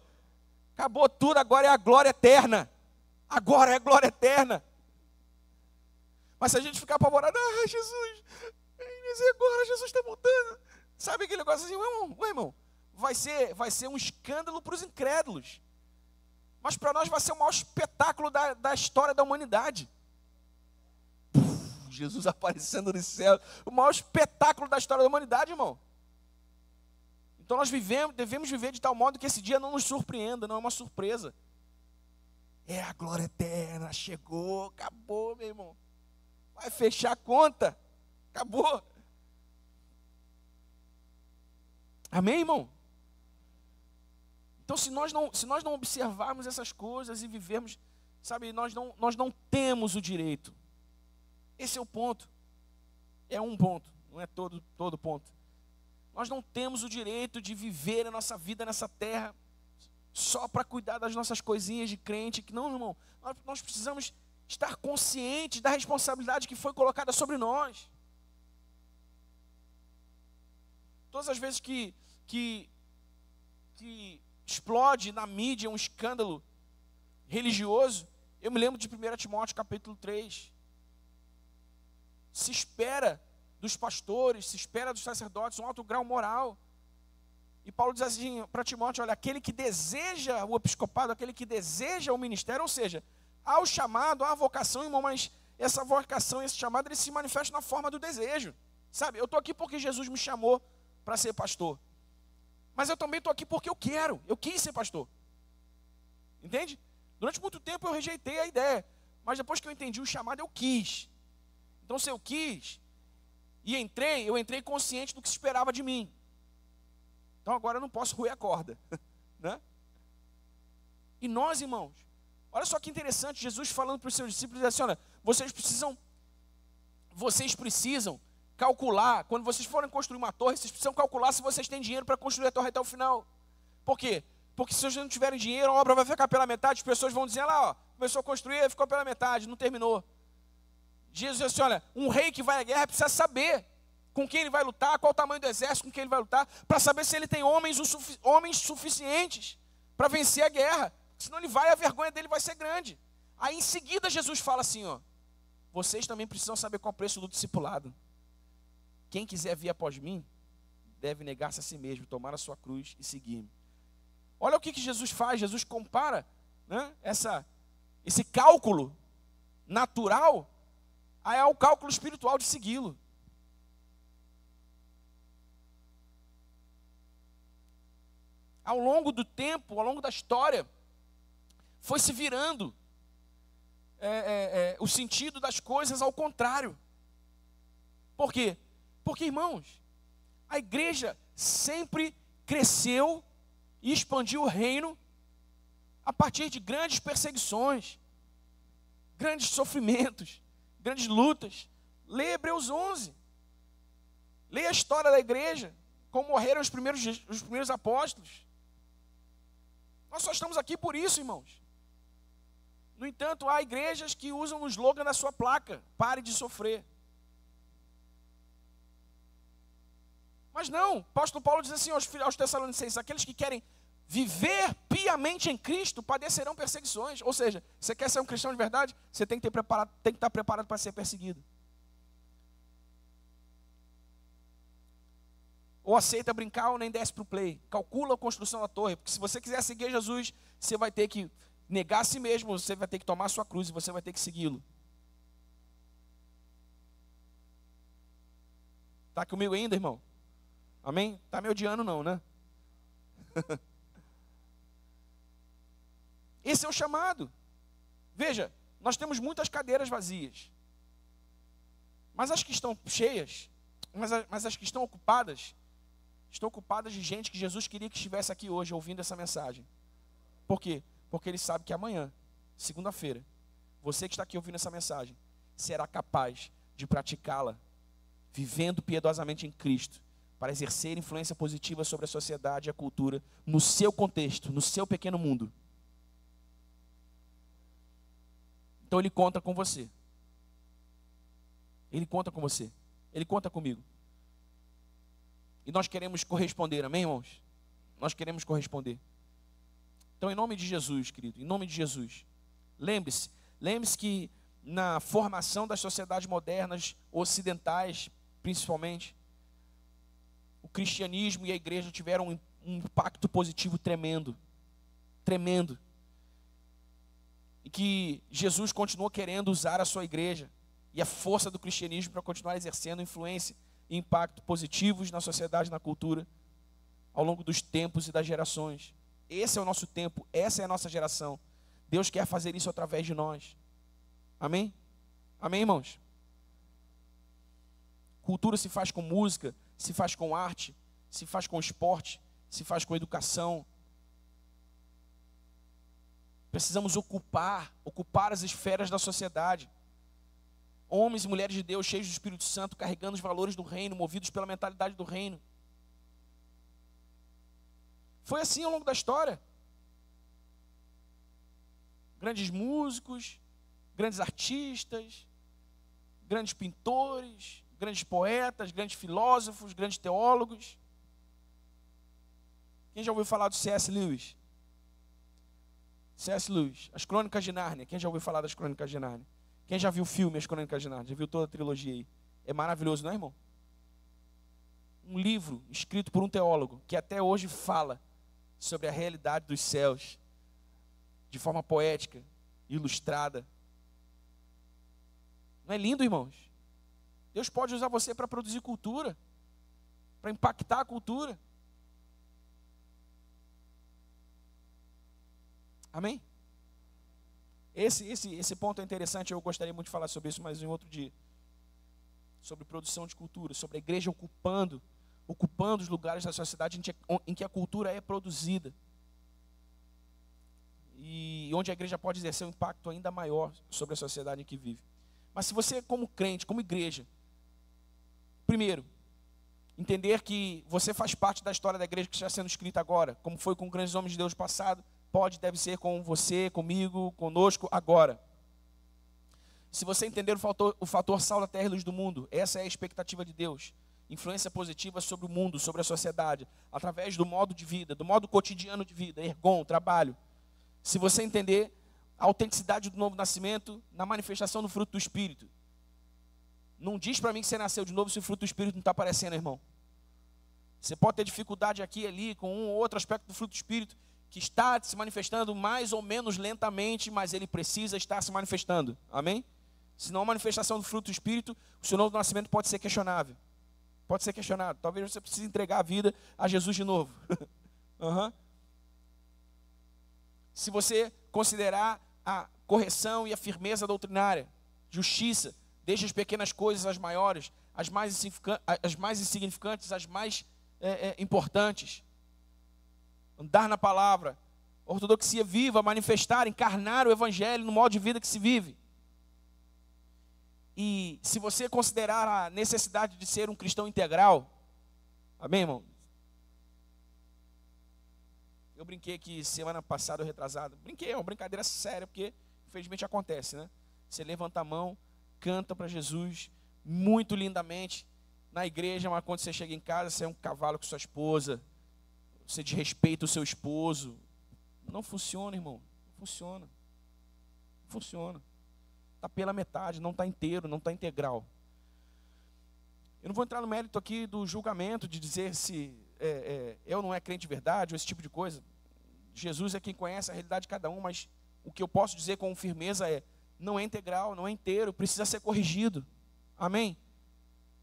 Acabou tudo, agora é a glória eterna. Agora é a glória eterna. Mas se a gente ficar apavorado, Jesus, mas agora Jesus está voltando. Sabe aquele negócio assim, irmão, vai ser um escândalo para os incrédulos. Mas para nós vai ser o maior espetáculo da história da humanidade. Jesus aparecendo no céu, o maior espetáculo da história da humanidade, irmão. Então nós devemos viver de tal modo que esse dia não nos surpreenda, não é uma surpresa. É a glória eterna, chegou, acabou, meu irmão. Vai fechar a conta, acabou. Amém, irmão? Então se nós não observarmos essas coisas e vivermos, sabe, nós não temos o direito. Esse é o ponto. É um ponto, não é todo ponto. Nós não temos o direito de viver a nossa vida nessa terra só para cuidar das nossas coisinhas de crente. Que não, irmão. Nós precisamos estar conscientes da responsabilidade que foi colocada sobre nós. Todas as vezes que explode na mídia um escândalo religioso, eu me lembro de 1 Timóteo capítulo 3. Se espera dos pastores, se espera dos sacerdotes um alto grau moral. E Paulo diz assim para Timóteo, olha, aquele que deseja o episcopado, aquele que deseja o ministério, ou seja, há o chamado, há a vocação, irmão, mas essa vocação, esse chamado, ele se manifesta na forma do desejo. Sabe, eu estou aqui porque Jesus me chamou para ser pastor. Mas eu também estou aqui porque eu quis ser pastor. Entende? Durante muito tempo eu rejeitei a ideia, mas depois que eu entendi o chamado, eu quis. Então se eu quis e eu entrei consciente do que se esperava de mim. Então agora eu não posso roer a corda, né? E nós, irmãos, olha só que interessante, Jesus falando para os seus discípulos, diz assim, olha, vocês precisam calcular, quando vocês forem construir uma torre, vocês precisam calcular se vocês têm dinheiro para construir a torre até o final. Por quê? Porque se vocês não tiverem dinheiro, a obra vai ficar pela metade, as pessoas vão dizer, lá, ó, começou a construir, ficou pela metade, não terminou. Jesus diz assim, olha, um rei que vai à guerra precisa saber com quem ele vai lutar, qual o tamanho do exército com quem ele vai lutar, para saber se ele tem homens suficientes para vencer a guerra. Senão ele vai, a vergonha dele vai ser grande. Aí em seguida Jesus fala assim, ó, vocês também precisam saber qual é o preço do discipulado. Quem quiser vir após mim, deve negar-se a si mesmo, tomar a sua cruz e seguir-me. Olha o que Jesus faz, Jesus compara, né, esse cálculo natural ao cálculo espiritual de segui-lo. Ao longo do tempo, ao longo da história, foi se virando o sentido das coisas ao contrário. Por quê? Porque, irmãos, a igreja sempre cresceu e expandiu o reino a partir de grandes perseguições, grandes sofrimentos, grandes lutas. Leia Hebreus 11. Leia a história da igreja, como morreram os primeiros apóstolos. Nós só estamos aqui por isso, irmãos. No entanto, há igrejas que usam o slogan da sua placa: pare de sofrer. Mas não, o apóstolo Paulo diz assim aos Tessalonicenses: aqueles que querem viver piamente em Cristo padecerão perseguições. Ou seja, você quer ser um cristão de verdade? Você tem que estar preparado para ser perseguido. Ou aceita brincar ou nem desce para o play. Calcula a construção da torre, porque se você quiser seguir Jesus, você vai ter que negar a si mesmo, você vai ter que tomar a sua cruz e você vai ter que segui-lo. Está comigo ainda, irmão? Amém? Está me odiando não, né? Esse é o chamado. Veja, nós temos muitas cadeiras vazias. Mas as que estão cheias, mas as que estão ocupadas de gente que Jesus queria que estivesse aqui hoje ouvindo essa mensagem. Por quê? Porque Ele sabe que amanhã, segunda-feira, você que está aqui ouvindo essa mensagem, será capaz de praticá-la, vivendo piedosamente em Cristo, para exercer influência positiva sobre a sociedade e a cultura, no seu contexto, no seu pequeno mundo. Então Ele conta com você. Ele conta com você. Ele conta comigo. E nós queremos corresponder, amém, irmãos? Nós queremos corresponder. Então, em nome de Jesus, querido, em nome de Jesus, lembre-se que na formação das sociedades modernas, ocidentais, principalmente, o cristianismo e a igreja tiveram um impacto positivo tremendo, tremendo. E que Jesus continuou querendo usar a sua igreja e a força do cristianismo para continuar exercendo influência e impacto positivos na sociedade e na cultura ao longo dos tempos e das gerações. Esse é o nosso tempo, essa é a nossa geração. Deus quer fazer isso através de nós. Amém? Amém, irmãos? Cultura se faz com música, se faz com arte, se faz com esporte, se faz com educação. Precisamos ocupar as esferas da sociedade. Homens e mulheres de Deus cheios do Espírito Santo, carregando os valores do reino, movidos pela mentalidade do reino. Foi assim ao longo da história. Grandes músicos, grandes artistas, grandes pintores, grandes poetas, grandes filósofos, grandes teólogos. Quem já ouviu falar do C.S. Lewis? C.S. Lewis, As Crônicas de Nárnia. Quem já ouviu falar das Crônicas de Nárnia? Quem já viu o filme As Crônicas de Nárnia? Já viu toda a trilogia aí? É maravilhoso, não é, irmão? Um livro escrito por um teólogo que até hoje fala sobre a realidade dos céus de forma poética, ilustrada. Não é lindo, irmãos? Deus pode usar você para produzir cultura, para impactar a cultura. Amém? Esse ponto é interessante, eu gostaria muito de falar sobre isso, mas em outro dia. Sobre produção de cultura, sobre a igreja ocupando os lugares da sociedade em que a cultura é produzida. E onde a igreja pode exercer um impacto ainda maior sobre a sociedade em que vive. Mas se você, como crente, como igreja, primeiro, entender que você faz parte da história da igreja que está sendo escrita agora, como foi com grandes homens de Deus passado, deve ser com você, comigo, conosco, agora. Se você entender o fator sal da terra e luz do mundo, essa é a expectativa de Deus. Influência positiva sobre o mundo, sobre a sociedade, através do modo de vida, do modo cotidiano de vida, ergon, trabalho. Se você entender a autenticidade do novo nascimento na manifestação do fruto do Espírito. Não diz para mim que você nasceu de novo se o fruto do Espírito não está aparecendo, irmão. Você pode ter dificuldade aqui e ali com um ou outro aspecto do fruto do Espírito, que está se manifestando mais ou menos lentamente, mas ele precisa estar se manifestando. Amém? Senão a manifestação do fruto do Espírito, o seu novo nascimento pode ser questionável. Pode ser questionado. Talvez você precise entregar a vida a Jesus de novo. Se você considerar a correção e a firmeza doutrinária, justiça, desde as pequenas coisas às maiores, as mais insignificantes, as mais importantes. Andar na palavra, ortodoxia viva, manifestar, encarnar o evangelho no modo de vida que se vive. E se você considerar a necessidade de ser um cristão integral, amém, irmão? Eu brinquei aqui semana passada, retrasada. Brinquei, é uma brincadeira séria, porque infelizmente acontece, né? Você levanta a mão, canta para Jesus, muito lindamente, na igreja, mas quando você chega em casa, você é um cavalo com sua esposa, você desrespeita o seu esposo. Não funciona, irmão. Não funciona. Não funciona. Está pela metade, não está inteiro, não está integral. Eu não vou entrar no mérito aqui do julgamento, de dizer se eu não é crente de verdade, ou esse tipo de coisa. Jesus é quem conhece a realidade de cada um, mas o que eu posso dizer com firmeza é, não é integral, não é inteiro, precisa ser corrigido. Amém?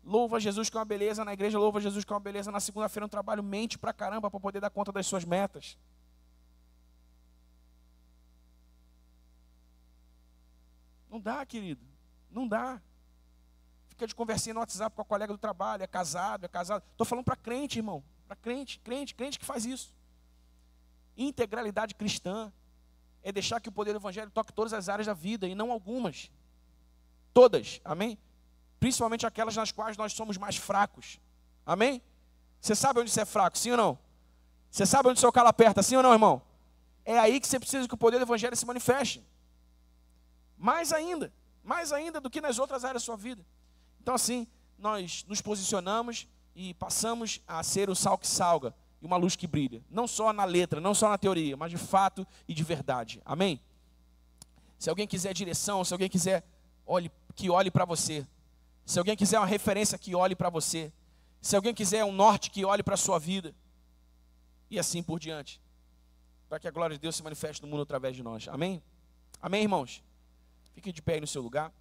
Louva Jesus que é uma beleza na igreja, louva Jesus que é uma beleza na segunda-feira no trabalho, mente pra caramba para poder dar conta das suas metas. Não dá, querido, não dá. Fica de conversinha no WhatsApp com a colega do trabalho, é casado. Estou falando para crente, irmão, para crente que faz isso. Integralidade cristã é deixar que o poder do evangelho toque todas as áreas da vida e não algumas. Todas, amém? Principalmente aquelas nas quais nós somos mais fracos. Amém? Você sabe onde você é fraco, sim ou não? Você sabe onde seu calo aperta, sim ou não, irmão? É aí que você precisa que o poder do evangelho se manifeste. Mais ainda do que nas outras áreas da sua vida. Então assim, nós nos posicionamos e passamos a ser o sal que salga e uma luz que brilha. Não só na letra, não só na teoria, mas de fato e de verdade. Amém? Se alguém quiser direção, se alguém quiser, que olhe para você. Se alguém quiser uma referência, que olhe para você. Se alguém quiser um norte, que olhe para a sua vida. E assim por diante. Para que a glória de Deus se manifeste no mundo através de nós. Amém? Amém, irmãos? Fique de pé aí no seu lugar.